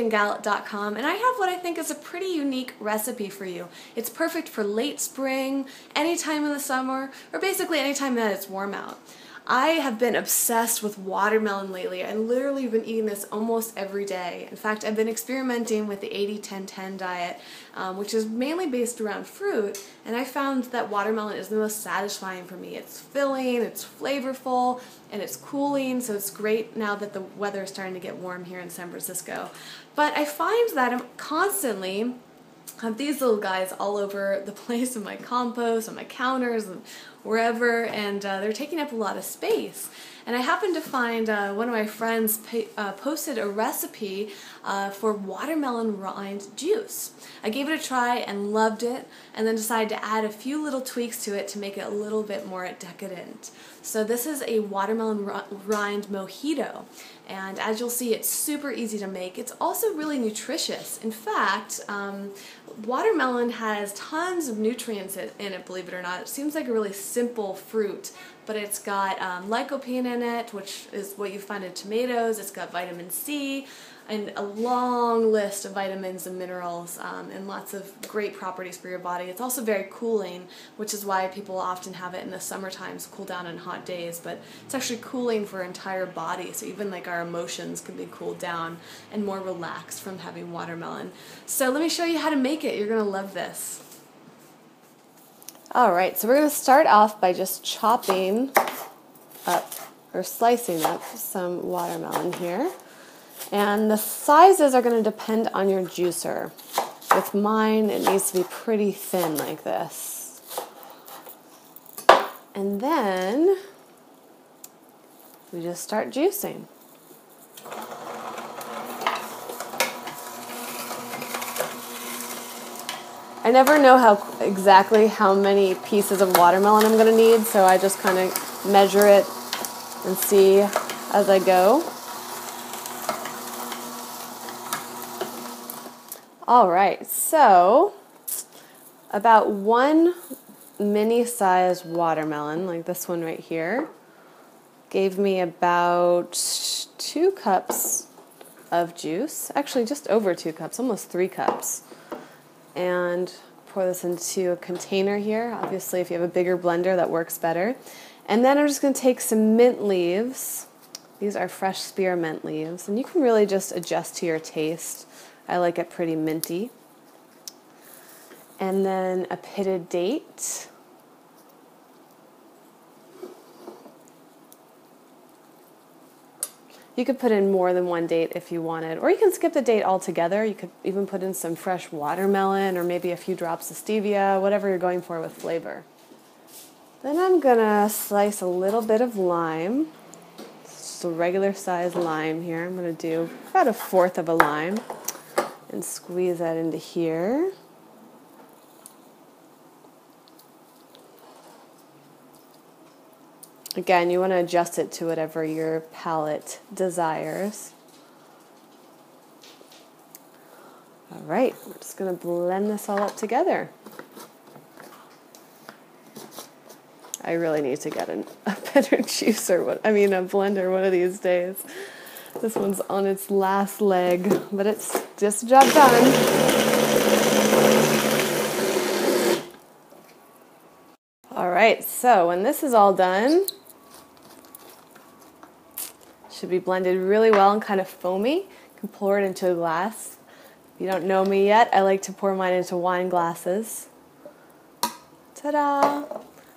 pumpkingallet.com, and I have what I think is a pretty unique recipe for you. It's perfect for late spring, any time in the summer, or basically any time that it's warm out. I have been obsessed with watermelon lately. I literally have been eating this almost every day. In fact, I've been experimenting with the 80-10-10 diet, which is mainly based around fruit, and I found that watermelon is the most satisfying for me. It's filling, it's flavorful, and it's cooling, so it's great now that the weather is starting to get warm here in San Francisco. But I find that I'm constantly have these little guys all over the place in my compost, on my counters, and wherever, and they're taking up a lot of space. And I happened to find one of my friends posted a recipe for watermelon rind juice. I gave it a try and loved it, and then decided to add a few little tweaks to it to make it a little bit more decadent. So this is a watermelon rind mojito, and as you'll see, it's super easy to make. It's also really nutritious. In fact, watermelon has tons of nutrients in it, believe it or not. It seems like a really simple fruit, but it's got lycopene in it, which is what you find in tomatoes. It's got vitamin C and a long list of vitamins and minerals and lots of great properties for your body. It's also very cooling, which is why people often have it in the summer times, cool down on hot days, but it's actually cooling for our entire body, so even like our emotions can be cooled down and more relaxed from having watermelon. So let me show you how to make it. You're going to love this. Alright, so we're going to start off by just chopping up or slicing up some watermelon here. And the sizes are going to depend on your juicer. With mine, it needs to be pretty thin like this. And then we just start juicing. I never know exactly how many pieces of watermelon I'm going to need, so I just kind of measure it and see as I go. Alright, so about one mini-sized watermelon, like this one right here, gave me about 2 cups of juice. Actually, just over 2 cups, almost 3 cups. And pour this into a container here. Obviously, if you have a bigger blender, that works better. And then I'm just going to take some mint leaves. These are fresh spearmint leaves, and you can really just adjust to your taste. I like it pretty minty. And then a pitted date. You could put in more than one date if you wanted, or you can skip the date altogether. You could even put in some fresh watermelon or maybe a few drops of stevia, whatever you're going for with flavor. Then I'm gonna slice a little bit of lime. Just a regular size lime here. I'm gonna do about 1/4 of a lime and squeeze that into here. Again, you want to adjust it to whatever your palate desires. All right, I'm just going to blend this all up together. I really need to get a better juicer, a blender one of these days. This one's on its last leg, but it's just a job done. All right, so when this is all done, should be blended really well and kind of foamy. You can pour it into a glass. If you don't know me yet, I like to pour mine into wine glasses. Ta-da!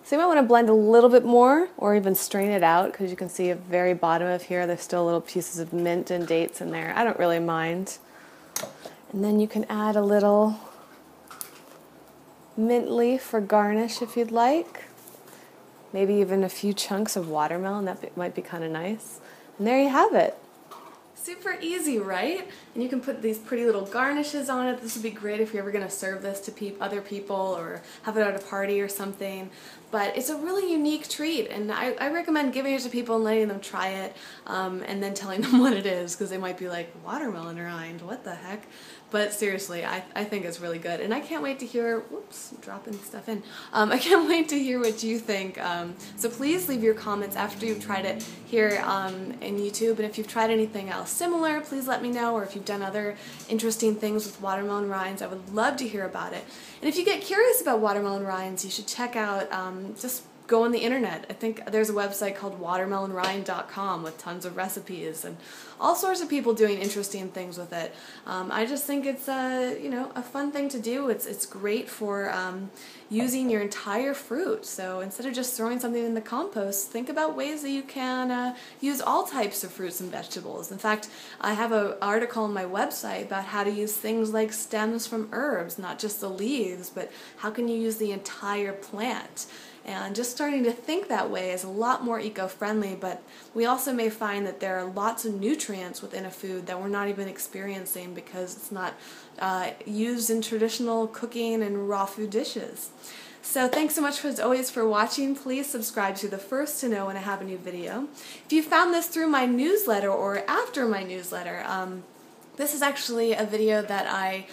So you might want to blend a little bit more or even strain it out, because you can see at the very bottom of here there's still little pieces of mint and dates in there. I don't really mind. And then you can add a little mint leaf for garnish if you'd like. Maybe even a few chunks of watermelon. That might be kind of nice. And there you have it. Super easy, right? And you can put these pretty little garnishes on it. This would be great if you're ever going to serve this to other people or have it at a party or something. but it's a really unique treat, and I recommend giving it to people and letting them try it, and then telling them what it is, because they might be like, watermelon rind, what the heck? But seriously, I think it's really good, and I can't wait to hear, whoops, I'm dropping stuff in. I can't wait to hear what you think. So please leave your comments after you've tried it here in YouTube, and if you've tried anything else similar, please let me know, or if you've done other interesting things with watermelon rinds, I would love to hear about it. And if you get curious about watermelon rinds, you should check out, just go on the internet. I think there's a website called watermelonrind.com with tons of recipes and all sorts of people doing interesting things with it. I just think it's a fun thing to do. It's great for using your entire fruit. So instead of just throwing something in the compost, think about ways that you can use all types of fruits and vegetables. In fact, I have an article on my website about how to use things like stems from herbs, not just the leaves, but how can you use the entire plant. And just starting to think that way is a lot more eco-friendly, but we also may find that there are lots of nutrients within a food that we're not even experiencing because it's not used in traditional cooking and raw food dishes. So thanks so much as always for watching. Please subscribe to be the first to know when I have a new video. If you found this through my newsletter or after my newsletter, this is actually a video that I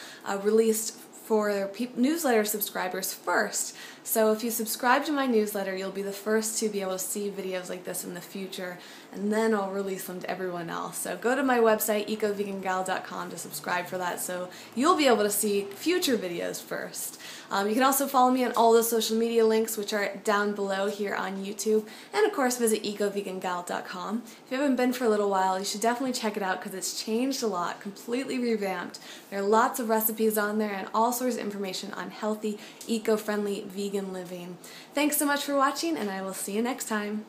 released for newsletter subscribers first. So if you subscribe to my newsletter, you'll be the first to be able to see videos like this in the future, and then I'll release them to everyone else. So go to my website, ecovegangal.com, to subscribe for that, so you'll be able to see future videos first. You can also follow me on all the social media links, which are down below here on YouTube, and of course visit ecovegangal.com. If you haven't been for a little while, you should definitely check it out because it's changed a lot, completely revamped. There are lots of recipes on there and all sorts of information on healthy, eco-friendly, vegan living. Thanks so much for watching, and I will see you next time.